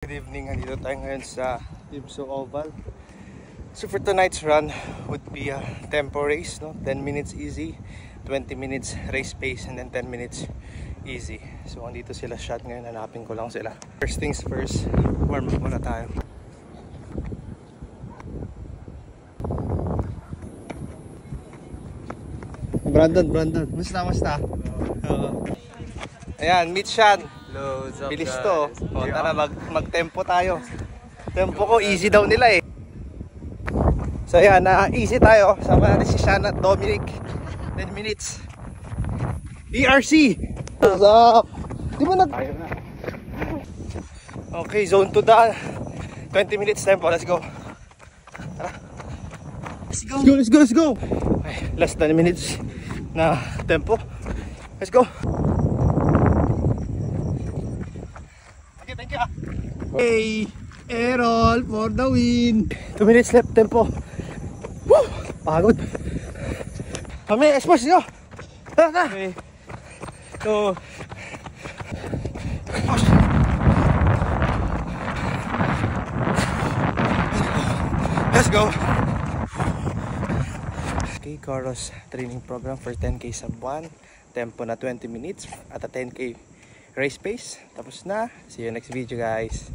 Good evening, nandito tayo ngayon sa Ibso Oval. So for tonight's run would be a tempo race, no? 10 minutes easy, 20 minutes race pace, and then 10 minutes easy. So andito sila shot ngayon, hanapin ko lang sila. First things first, warm up muna tayo. Brandon, musta? Ayan, meet Sean. Bilis to. O, tara, mag-tempo tayo. Tempo ko, easy daw nila eh. So ayan, easy tayo. Sama natin si Sean at Dominic. 10 minutes. ERC! What's up? Di ba nag... Okay, zone 2 daan. 20 minutes tempo, let's go. Tara. Let's go. Okay, last 10 minutes na tempo. Let's go. Thank you. Hey, Errol for the win. 2 minutes left, tempo. Woo! Pagod. Kami, expose nyo. Tara. 3, 2. Let's go. Okay, Coros training program for 10K sub 1. Tempo na 20 minutes at a 10K race pace. Tapos na. See you next video, guys.